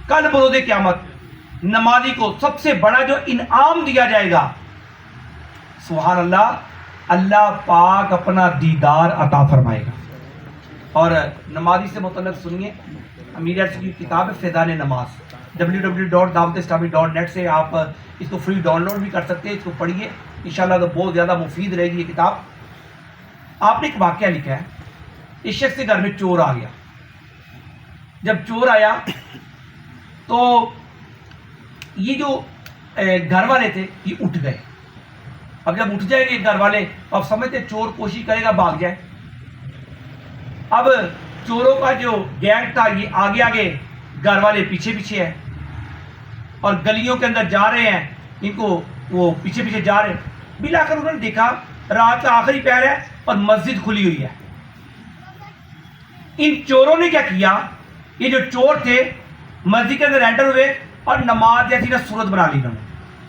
کل بروز قیامت نمازی کو سب سے بڑا جو انعام دیا جائے گا، سبحان اللہ، اللہ پاک اپنا دیدار عطا فرمائے گا۔ اور نمازی سے متعلق سنیے، امیر عرص کی کتاب ہے فیضان نماز، www.dawat-islami.net سے آپ اس کو فری ڈاؤن لوڈ بھی کر سکتے ہیں، اس کو پڑھیے، انشاءاللہ تو بہت زیادہ مفید رہے گی یہ کتاب۔ آپ نے ایک واقعہ لکھا ہے، اس شخص کے گھر میں چور آ گیا۔ جب چور آیا تو یہ جو گھر والے تھے یہ اٹھ گئے۔ اب جب اٹھ جائیں گے گھر والے، اب سمجھتے چور کوشش کرے گا بھاگ جائے۔ اب چوروں کا جو گینگ تھا یہ آگے آگے، گھر والے پیچھے پیچھے ہیں، اور گلیوں کے اندر جا رہے ہیں، ان کو وہ پیچھے پیچھے جا رہے ہیں۔ بلا کر انہوں نے دیکھا رات کا آخری پہر ہے اور مسجد کھلی ہوئی ہے۔ ان چوروں نے کیا کیا، یہ جو چور تھے مسجد کے اندر انٹر ہوئے اور نماز جیسی نہ صورت بنا لی، انہوں نے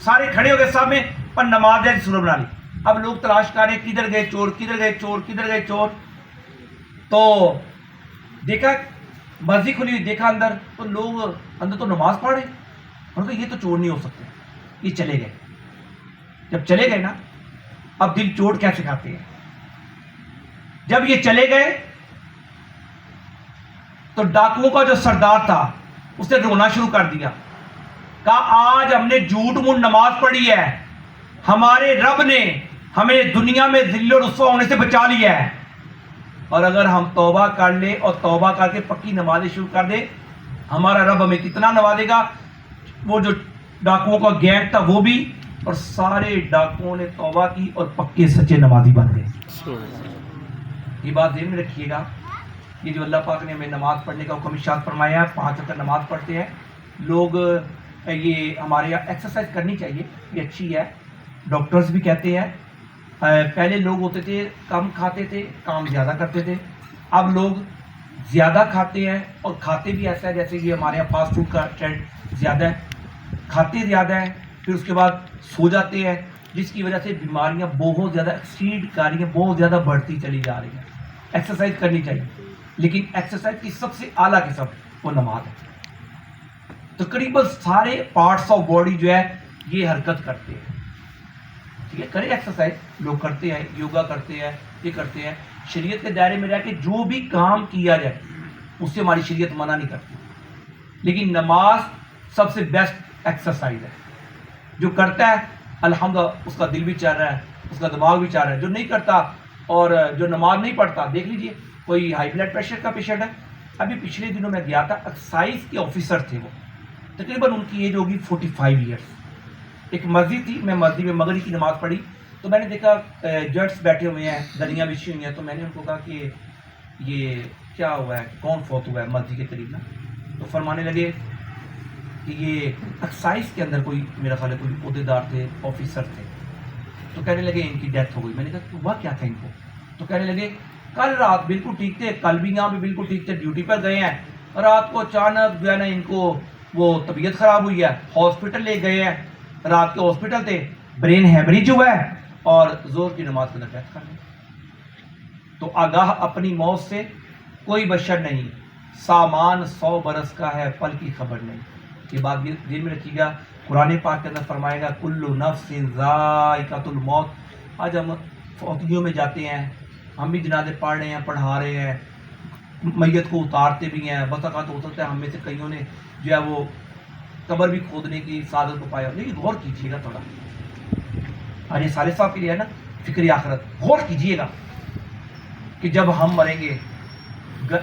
سارے کھڑے ہو گئے سب میں، پر نماز جیسی صورت بنا لی۔ اب لوگ تلاش کر رہے ہیں کدھر گئے چور، کدھر گئے چور، کدھر گئے چور۔ تو دیکھا مسجد کھلی ہوئی، دیکھا اندر تو لوگ اندر تو نماز پڑھ رہے، انہوں نے کہا یہ تو چور نہیں ہو سکتے، یہ چلے گئے۔ جب چلے گئے نا، اب دل چوٹ کیسے کھاتے ہیں، جب یہ چلے گئے تو ڈاکوؤں کا جو سردار تھا اس نے رونا شروع کر دیا، کہا آج ہم نے جھوٹ منہ نماز پڑھی ہے، ہمارے رب نے ہمیں دنیا میں ذل و رسوا ہونے سے بچا لیا ہے، اور اگر ہم توبہ کر لیں اور توبہ کر کے پکی نمازیں شروع کر دیں، ہمارا رب ہمیں کتنا نوازے گا۔ وہ جو ڈاکوؤں کا گینگ تھا وہ بھی، اور سارے ڈاکوؤں نے توبہ کی اور پکے سچے نمازی بن گئے۔ یہ بات ذہن میں رکھیے گا، یہ جو اللہ پاک نے ہمیں نماز پڑھنے کا حکم ارشاد فرمایا ہے، 5 وقت نماز پڑھتے ہیں لوگ، یہ ہمارے یہاں ایکسرسائز کرنی چاہیے، یہ اچھی ہے۔ ڈاکٹرز بھی کہتے ہیں، پہلے لوگ ہوتے تھے کم کھاتے تھے کام زیادہ کرتے تھے، اب لوگ زیادہ کھاتے ہیں اور کھاتے بھی ایسا ہے جیسے کہ ہمارے یہاں فاسٹ فوڈ کا ٹرینڈ زیادہ ہے، کھاتے زیادہ ہیں پھر اس کے بعد سو جاتے ہیں، جس کی وجہ سے بیماریاں بہت زیادہ ایکسیڈ کر رہی ہیں، بہت زیادہ بڑھتی چلی جا رہی ہیں۔ ایکسرسائز کرنی چاہیے، لیکن ایکسرسائز کی سب سے اعلیٰ قسم وہ نماز ہے۔ تقریباً سارے پارٹس آف باڈی جو ہے یہ حرکت کرتے ہیں، ٹھیک ہے، کریں ایکسرسائز، لوگ کرتے ہیں، یوگا کرتے ہیں، یہ کرتے ہیں، شریعت کے دائرے میں رہ کے جو بھی کام کیا جائے اس سے ہماری شریعت منع نہیں کرتی، لیکن نماز سب سے بیسٹ ایکسرسائز ہے۔ جو کرتا ہے الحمدللہ اس کا دل بھی چل رہا ہے، اس کا دماغ بھی چل رہا ہے، جو نہیں کرتا اور جو نماز نہیں پڑھتا، دیکھ لیجئے کوئی ہائی بلڈ پریشر کا پیشنٹ ہے، ابھی پچھلے دنوں میں گیا تھا، ایکسائز کے آفیسر تھے وہ، تقریباً ان کی ایج ہوگی 45 ایئرس۔ ایک مسجد تھی، میں مسجد میں مغرب کی نماز پڑھی تو میں نے دیکھا ججز بیٹھے ہوئے ہیں، دلیاں بچھی ہوئی ہیں، تو میں نے ان کو کہا کہ یہ کیا ہوا ہے، کون فوت ہوا ہے مسجد کے قریب نا؟ تو فرمانے لگے کہ یہ ایکسائز کے اندر کوئی میرا خیال ہے کوئی عہدیدار تھے، آفیسر تھے، تو کہنے لگے ان کی ڈیتھ ہو گئی۔ میں نے کہا ہوا کیا تھا ان کو؟ تو کہنے لگے کل رات بالکل ٹھیک تھے، کل بھی یہاں پہ بالکل ٹھیک تھے، ڈیوٹی پر گئے ہیں، رات کو اچانک جو ہے نا ان کو وہ طبیعت خراب ہوئی ہے، ہاسپٹل لے گئے ہیں، رات کے ہاسپٹل تھے، برین ہیمریج ہوا ہے اور زور کی نماز کے اندر ڈیتھ کر لی۔ تو آگاہ اپنی موت سے کوئی بشر نہیں، سامان 100 برس کا ہے، پل کی خبر نہیں۔ یہ بات دل میں رکھیے گا، قرآن پاک کے اندر فرمائے گا کل نفس ذائقۃ الموت۔ آج ہم فوتیوں میں جاتے ہیں، ہم بھی جنازے پڑھ رہے ہیں، پڑھا رہے ہیں، میت کو اتارتے بھی ہیں، بس اوقات ہو سکتا ہے ہم میں سے کئیوں نے جو ہے وہ قبر بھی کھودنے کی سعادت کو پایا، لیکن غور کیجیے گا تھوڑا، آج یہ صالح صاحب کے لیے ہے نا فکر آخرت، غور کیجیے گا کہ جب ہم مریں گے،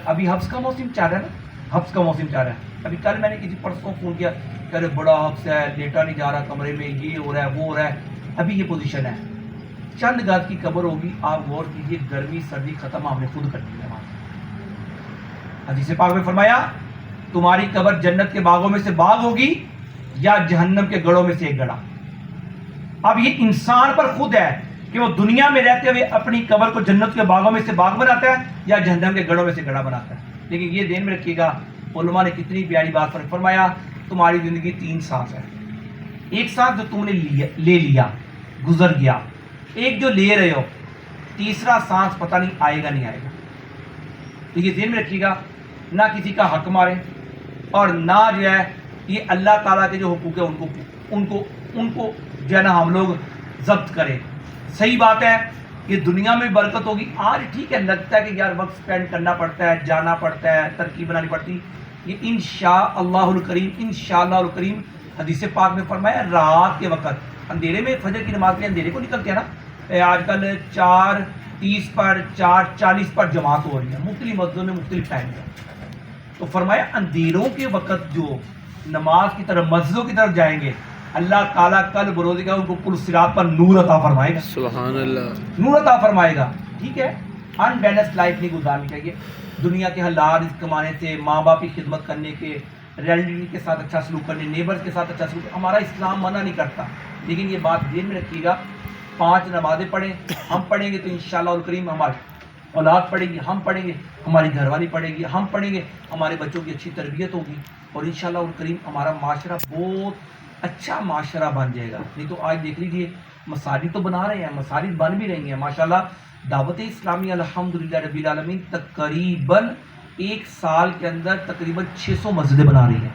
ابھی حبس کا موسم چل رہا ہے نا، حبس کا موسم چل رہا ہے، ابھی کل میں نے کسی پرسن کو فون کیا کہ ارے بڑا حبس ہے، لیٹا نہیں جا رہا کمرے میں، یہ ہو رہا ہے وہ ہو رہا ہے، ابھی یہ پوزیشن ہے، چند گز کی قبر ہوگی، آپ غور کیجیے، گرمی سردی ختم ہم نے خود کرنی ہے۔ حدیث پاک میں فرمایا تمہاری قبر جنت کے باغوں میں سے باغ ہوگی یا جہنم کے گڑھوں میں سے ایک گڑھا۔ اب یہ انسان پر خود ہے کہ وہ دنیا میں رہتے ہوئے اپنی قبر کو جنت کے باغوں میں سے باغ بناتا ہے یا جہنم کے گڑھوں میں سے گڑھا بناتا ہے. لیکن یہ ذہن میں رکھیے گا, علماء نے کتنی پیاری بات فرمایا, تمہاری زندگی 3 سانس ہے. ایک سانس جو تم نے لے لیا, گزر گیا, ایک جو لے رہے ہو, تیسرا سانس پتہ نہیں آئے گا نہیں آئے گا. تو یہ ذہن میں رکھیے گا, نہ کسی کا حق مارے اور نہ جو ہے یہ اللہ تعالیٰ کے جو حقوق ہے ان کو جو ہے نا ہم لوگ ضبط کریں. صحیح بات ہے کہ دنیا میں برکت ہوگی. آج ٹھیک ہے, لگتا ہے کہ یار وقت سپینڈ کرنا پڑتا ہے, جانا پڑتا ہے, ترکیب بنانی پڑتی. یہ انشاءاللہ الکریم, انشاءاللہ الکریم حدیث پاک میں فرمایا رات کے وقت اندھیرے میں فجر کی نماز کے اندھیرے کو نکلتے ہیں نا. آج کل 4:30 پر 4:40 پر جماعت ہو رہی ہے مختلف مسجدوں میں مختلف ٹائم میں. تو فرمایا اندھیروں کے وقت جو نماز کی طرف مسجدوں کی طرف جائیں گے, اللہ تعالیٰ کل بروز کا ان کو پل صراط پر نور عطا فرمائے گا. سبحان اللہ, نور عطا فرمائے گا. ٹھیک ہے, ان بیلنس لائف نہیں گزارنی چاہیے. دنیا کے حلال رزق کمانے سے, ماں باپ کی خدمت کرنے کے, ریلیٹیو کے ساتھ اچھا سلوک کرنے, نیبرز کے ساتھ اچھا سلوک, ہمارا اسلام منع نہیں کرتا. لیکن یہ بات ذہن میں رکھیے گا, 5 نمازیں پڑھیں, ہم پڑھیں گے تو انشاءاللہ الکریم ہماری اولاد پڑھے گی, ہم پڑھیں گے, ہماری گھر والی پڑھے گی, ہم پڑھیں گے, ہمارے بچوں کی اچھی تربیت ہوگی, اور انشاءاللہ الکریم ہمارا معاشرہ بہت اچھا معاشرہ بن جائے گا. نہیں تو آج دیکھ لیجیے مساجد تو بنا رہے ہیں, مساجد بن بھی رہی ہیں ماشاءاللہ. دعوت اسلامی الحمدللہ رب العالمین تقریباً 1 سال کے اندر تقریباً 600 مسجدیں بنا رہی ہیں.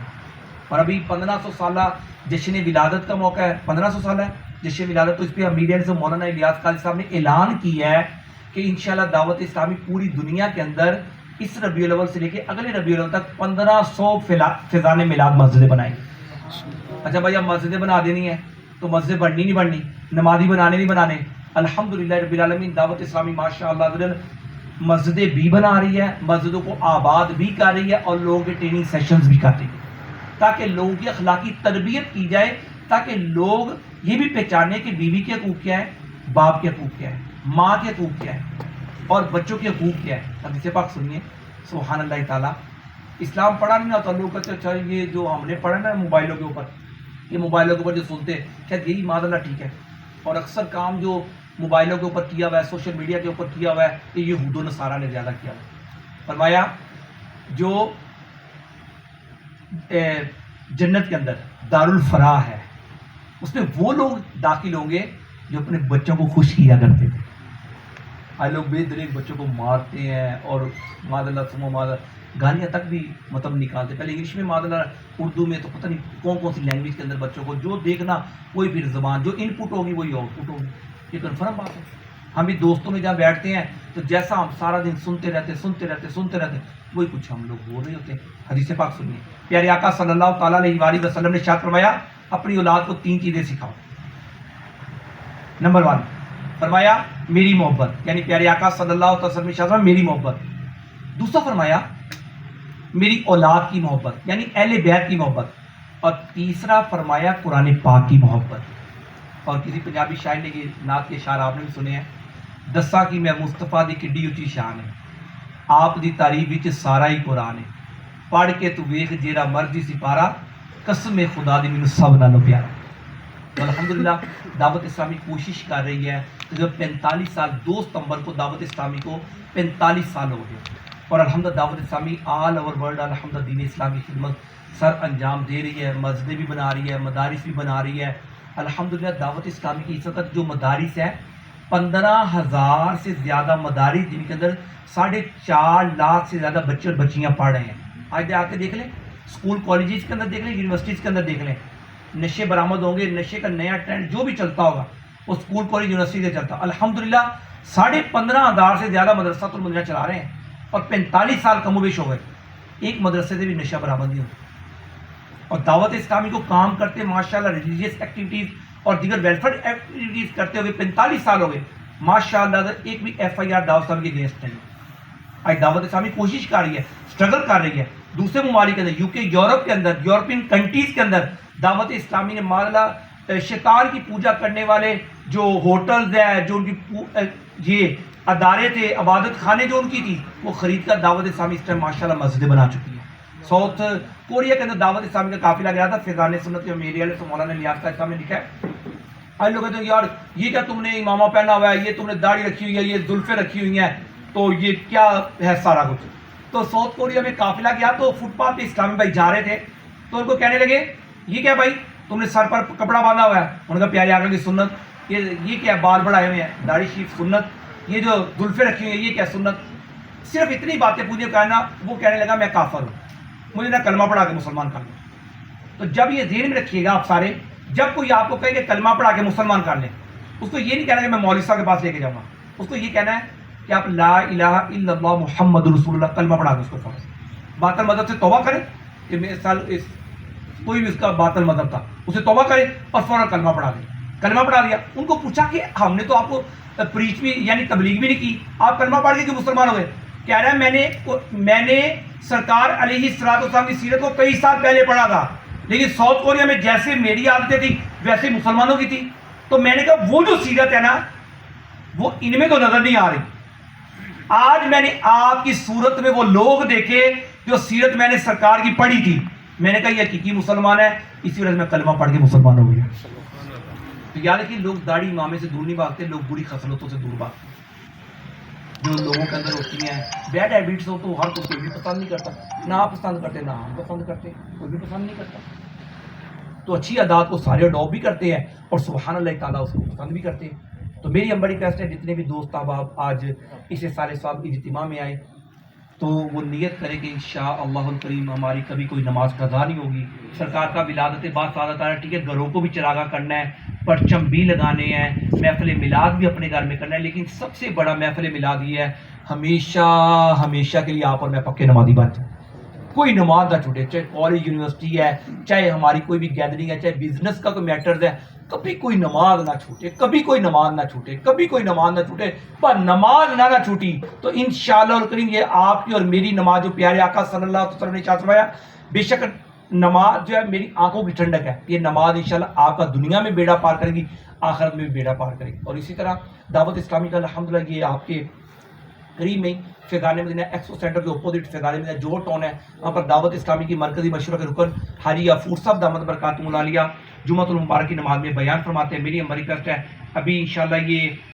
اور ابھی 1500 سالہ جشن ولادت کا موقع ہے. 1500 سالہ ہے جشن ولادت, تو اس پہ میڈیا سے مولانا الیاس قادری صاحب نے اعلان کیا ہے کہ انشاءاللہ دعوت اسلامی پوری دنیا کے اندر اس ربیع الاول سے لے کے اگلے ربیع الاول تک 1500 فیضان میلاد مسجدیں بنائیں گے. اچھا بھائی, اب مسجدیں بنا دینی ہے تو مسجد بننی نہیں بننی, نمازی بنانے نہیں بنانے. الحمدللہ رب العالمین دعوت اسلامی ماشاءاللہ مسجدیں بھی بنا رہی ہے, مسجدوں کو آباد بھی کر رہی ہے, اور لوگوں کے ٹریننگ سیشنز بھی کر رہی ہے تاکہ لوگوں کی اخلاقی تربیت کی جائے, تاکہ لوگ یہ بھی پہچانے کہ بیوی کے حقوق کیا ہے, باپ کے حقوق کیا ہے, ماں کے حقوق کیا ہے, اور بچوں کے حقوق کیا ہے. حدیث پاک سنیے, سبحان اللہ تعالیٰ. اسلام پڑھا نہیں ہوتا, لوگ کہتے اچھا یہ جو ہم نے پڑھا نا موبائلوں کے اوپر, یہ موبائلوں کے اوپر جو سنتے شاید یہی معاذ اللہ ٹھیک ہے, اور اکثر کام جو موبائلوں کے اوپر کیا ہوا ہے, سوشل میڈیا کے اوپر کیا ہوا ہے, کہ یہ یہود و نصارہ نے زیادہ کیا ہوا ہے. فرمایا جو جنت کے اندر دارالفلاح ہے اس میں وہ لوگ داخل ہوں گے جو اپنے بچوں کو خوش کیا کرتے تھے. آج لوگ بے دریغ بچوں کو مارتے ہیں, اور معاذ اللہ سمو معاذ گالیاں تک بھی مطلب نکالتے. پہلے انگلش میں معاذ اللہ, اردو میں تو پتہ نہیں کون سی لینگویج کے اندر بچوں کو جو دیکھنا کوئی بھی زبان جو ان پٹ ہوگی وہی آؤٹ پٹ ہوگی. یہ کنفرم بات ہے. ہم بھی دوستوں میں جہاں بیٹھتے ہیں تو جیسا ہم سارا دن سنتے رہتے وہی کچھ ہم لوگ بول رہے ہوتے ہیں. حدیث پاک سنیے, پیارے آقا صلی اللہ تعالیٰ علیہ وآلہ وسلم نے ارشاد فرمایا اپنی اولاد کو 3 چیزیں سکھاؤ. نمبر 1 فرمایا میری محبت, یعنی پیارے آقا صلی اللہ علیہ وسلم نے ارشاد فرمایا میری محبت. دوسرا فرمایا میری اولاد کی محبت, یعنی اہل بیت کی محبت. اور تیسرا فرمایا قرآن پاک کی محبت. اور کسی پنجابی شاعر نے یہ نعت کے اشعار آپ نے بھی سنے ہیں, دساں کی میں مصطفیٰ دی کڈی اچھی شان ہے, آپ دی تعریف وچ سارا ہی قرآن ہے, پڑھ کے تو ویکھ جیڑا مرضی سپارا, قسم خدا دی مینوں سب نالوں پیارا. تو الحمدللہ دعوت اسلامی کوشش کر رہی ہے. جو 45 سال 2 ستمبر کو دعوت اسلامی کو 45 سال ہو گئے, اور الحمدللہ دعوت اسلامی آل اوور ورلڈ الحمدللہ دین اسلامی خدمت سر انجام دے رہی ہے. مسجدیں بھی بنا رہی ہے, مدارس بھی بنا رہی ہے. الحمدللہ دعوت اسلامی کی اس وقت جو مدارس ہیں 15,000 سے زیادہ مدارس, جن کے اندر 4.5 لاکھ سے زیادہ بچے اور بچیاں پڑھ رہے ہیں. آج آ کے دیکھ لیں, اسکول کالجز کے اندر دیکھ لیں, یونیورسٹیز کے اندر دیکھ لیں, نشے برآمد ہوں گے. نشے کا نیا ٹرینڈ جو بھی چلتا ہوگا وہ اسکول کالج یونیورسٹی سے چلتا. الحمدللہ 15,500 سے زیادہ مدرسہ المدینہ چلا رہے ہیں, اور 45 سال کم و بیش ہو گئے, ایک مدرسے سے بھی نشہ برآمد نہیں ہوتا. اور دعوت اسلامی کو کام کرتے ماشاءاللہ ریلیجیس ایکٹیویٹیز اور دیگر ویلفیئر ایکٹیویٹیز کرتے ہوئے 45 سال ہو گئے ماشاءاللہ. ایک بھی FIR دعوت اسلامی کے اگینسٹ نہیں. آج دعوت اسلامی کوشش کر رہی ہے, اسٹرگل کر رہی ہے. دوسرے ممالک کے اندر, UK یورپ کے اندر, یورپین کنٹریز کے اندر دعوت اسلامی نے ماشاءاللہ شیطان کی پوجا کرنے والے جو ہوٹلز ہیں, جو ان کی یہ ادارے تھے, عبادت خانے جو ان کی تھی, وہ خرید کر دعوت اسلامی اس ٹائم ماشاءاللہ مسجدیں بنا چکی ہے. ساؤتھ کوریا کے اندر دعوت اسلامی کا قافلہ گیا تھا, فیضان سنت کے میرے والے تو مولانا الیاس قادری صاحب نے لکھا ہے, آج لوگ کہتے ہیں یار یہ کیا تم نے امامہ پہنا ہوا ہے, یہ تم نے داڑھی رکھی ہوئی ہے, یہ زلفیں رکھی ہوئی ہیں, تو یہ کیا ہے سارا کچھ. تو ساؤتھ کوریا میں قافلہ گیا تو فٹ پاتھ پہ اسلامی بھائی جا رہے تھے, تو ان کو کہنے لگے یہ کیا بھائی تم نے سر پر کپڑا باندھا ہوا ہے. انہوں نے کہا پیارے آقا کی سنت. یہ کیا بال بڑھائے ہوئے ہیں, داڑھی شریف سنت, یہ جو زلفیں رکھی ہوئی ہیں یہ کیا سنت. صرف اتنی باتیں پوچھی کہنا. وہ کہنے لگا میں کافر ہوں, مجھے نہ کلمہ پڑھا کے مسلمان کر لیں. تو جب یہ ذہن میں رکھیے گا آپ سارے, جب کوئی آپ کو کہے کہ کلمہ پڑھا کے مسلمان کر لیں, اس کو یہ نہیں کہنا کہ میں مولوی صاحب کے پاس لے کے جاؤں گا. اس کو یہ کہنا ہے کہ آپ لا الہ الا اللہ محمد رسول اللہ کلمہ پڑھا کے اس کو فرض. باطل مذہب سے توبہ کرے کہ میرے سال کوئی بھی اس کا باطل مذہب تھا اسے توبہ کرے اور فوراً کلمہ پڑھا دے. کلمہ پڑھا دیا. ان کو پوچھا کہ ہم نے تو آپ کو پریچ بھی یعنی تبلیغ بھی نہیں کی, آپ کلمہ پڑھ کے کیوں مسلمان ہو گئے. کہہ رہا ہے میں نے سرکار علیہ الصلوۃ والسلام کی سیرت کو کئی سال پہلے پڑھا تھا, لیکن ساؤتھ کوریا میں جیسے میری عادتیں تھی ویسے مسلمانوں کی تھی. تو میں نے کہا وہ جو سیرت ہے نا وہ ان میں تو نظر نہیں آ رہی. آج میں نے آپ کی صورت میں وہ لوگ دیکھے جو سیرت میں نے سرکار کی پڑھی تھی. میں نے کہا یہ حقیقی مسلمان ہے, اسی وجہ سے میں کلمہ پڑھ کے مسلمان ہو گیا. تو یاد رکھیے لوگ داڑھی امامے سے دور نہیں بھاگتے, لوگ بری خصلتوں سے دور بھاگتے. جو لوگوں کے اندر ہوتی ہیں بیڈ ہیبٹس ہو تو ہر کوئی بھی پسند نہیں کرتا, نہ آپ پسند کرتے نہ ہم پسند کرتے, کوئی بھی پسند نہیں کرتا. تو اچھی عادات کو سارے اڈاپٹ بھی کرتے ہیں اور سبحان اللہ تعالیٰ اس کو پسند بھی کرتے ہیں. تو میری ہم بڑی ریکویسٹ ہے جتنے بھی دوست احباب آج اس سارے صاحب اجتماع میں آئے تو وہ نیت کرے کہ انشاءاللہ الکریم ہماری کبھی کوئی نماز قضا نہیں ہوگی. سرکار کا ولادت بعد سعادت آ رہا ہے, ٹھیک ہے, گھروں کو بھی چراغاں کرنا ہے, پرچم بھی لگانے ہیں, محفل میلاد بھی اپنے گھر میں کرنا ہے, لیکن سب سے بڑا محفل میلاد یہ ہے ہمیشہ کے لیے آپ اور میں پکے نمازی بن جائیں. کوئی نماز نہ چھوٹے, چاہے کالج یونیورسٹی ہے, چاہے ہماری کوئی بھی گیدرنگ ہے, چاہے بزنس کا کوئی میٹرز ہے, کبھی کوئی نماز نہ چھوٹے, کبھی کوئی نماز نہ چھوٹے, کبھی کوئی نماز نہ چھوٹے. پر نماز نہ چھوٹی تو انشاءاللہ الکریم یہ آپ کی اور میری نماز جو پیارے آقا صلی اللہ علیہ وسلم نے ارشاد فرمایا, بے شک نماز جو ہے میری آنکھوں کی ٹھنڈک ہے. یہ نماز انشاءاللہ آپ کا دنیا میں بیڑا پار کرے گی, آخرت میں بھی بیڑا پار کرے گی. اور اسی طرح دعوت اسلامی کا الحمدللہ یہ آپ کے قریب میں فیضان مدینہ ایکسپو سینٹر کے اپوزٹ فیضان مدینہ جو ٹاؤن ہے, وہاں پر دعوت اسلامی کی مرکزی مشورہ کے رکن حاجی غفور صاحب دامت برکاتہم العالیہ جمعۃ المبارک کی نماز میں بیان فرماتے ہیں. میری ہماری ریکویسٹ ہے ابھی انشاءاللہ یہ